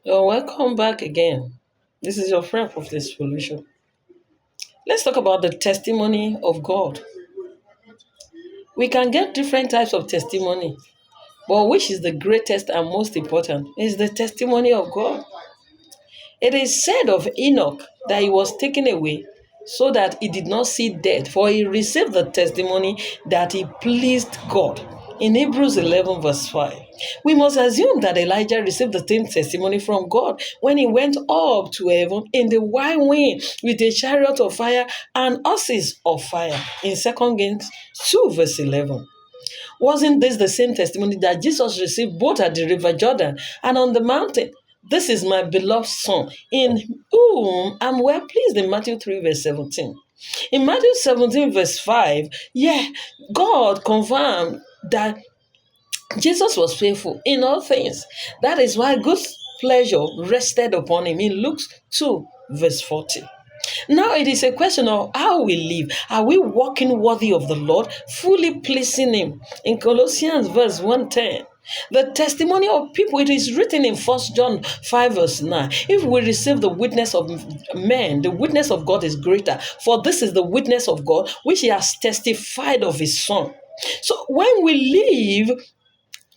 Welcome back again. This is your friend of the solution. Let's talk about the testimony of God. We can get different types of testimony, but which is the greatest and most important is the testimony of God. It is said of Enoch that he was taken away so that he did not see death, for he received the testimony that he pleased God. In Hebrews 11, verse 5, we must assume that Elijah received the same testimony from God when he went up to heaven in the whirlwind with a chariot of fire and horses of fire. In 2 Kings 2, verse 11. Wasn't this the same testimony that Jesus received both at the river Jordan and on the mountain? This is my beloved Son, in whom I'm well pleased, in Matthew 3, verse 17. In Matthew 17, verse 5, God confirmed that Jesus was faithful in all things. That is why good pleasure rested upon him in Luke 2, verse 40. Now it is a question of how we live. Are we walking worthy of the Lord, fully pleasing him? In Colossians verse 1:10, the testimony of people, it is written in 1 John 5 verse 9. If we receive the witness of men, the witness of God is greater. For this is the witness of God, which he has testified of his Son. So when we live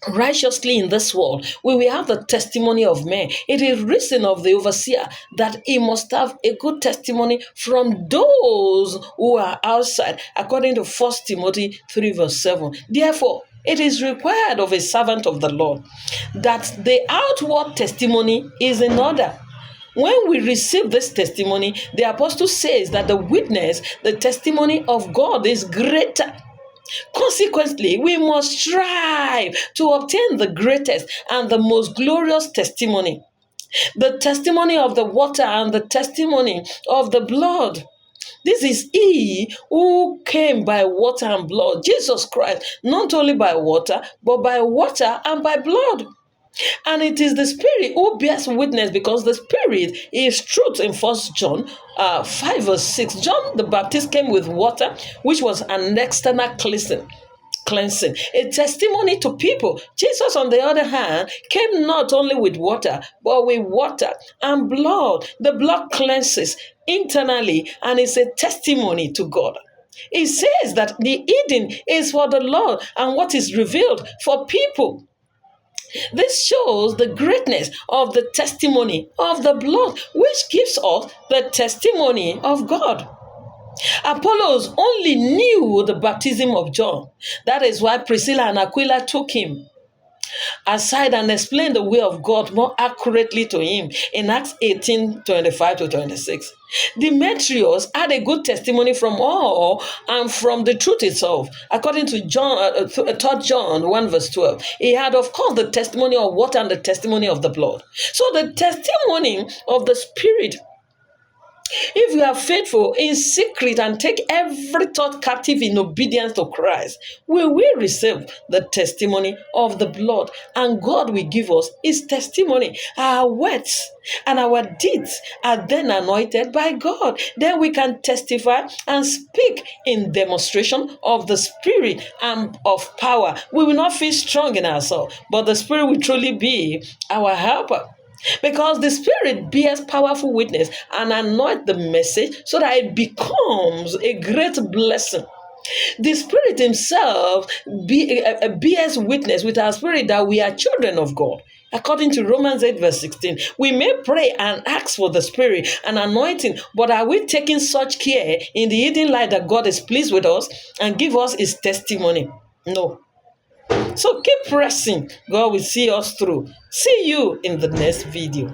righteously in this world, we will have the testimony of men. It is written of the overseer that he must have a good testimony from those who are outside, according to 1 Timothy 3 verse 7. Therefore, it is required of a servant of the Lord that the outward testimony is in order. When we receive this testimony, the apostle says that the witness, the testimony of God is greater. Consequently, we must strive to obtain the greatest and the most glorious testimony. The testimony of the water and the testimony of the blood. This is he who came by water and blood, Jesus Christ, not only by water, but by water and by blood. And it is the Spirit who bears witness, because the Spirit is truth. In 1 John 5 verse 6, John the Baptist came with water, which was an external cleansing, a testimony to people. Jesus, on the other hand, came not only with water, but with water and blood. The blood cleanses internally and is a testimony to God. It says that the hidden is for the Lord, and what is revealed for people. This shows the greatness of the testimony of the blood, which gives us the testimony of God. Apollos only knew the baptism of John. That is why Priscilla and Aquila took him aside and explained the way of God more accurately to him in Acts 18:25-26. Demetrius had a good testimony from all and from the truth itself. According to 3 John 1 verse 12, he had, of course, the testimony of water and the testimony of the blood. So the testimony of the Spirit, if you are faithful in secret and take every thought captive in obedience to Christ, we will receive the testimony of the blood, and God will give us his testimony. Our words and our deeds are then anointed by God. Then we can testify and speak in demonstration of the Spirit and of power. We will not feel strong in ourselves, but the Spirit will truly be our helper. Because the Spirit bears powerful witness and anoints the message so that it becomes a great blessing. The Spirit Himself bears witness with our spirit that we are children of God. According to Romans 8 verse 16, we may pray and ask for the Spirit and anointing, but are we taking such care in the hidden light that God is pleased with us and give us His testimony? No. So keep pressing. God will see us through. See you in the next video.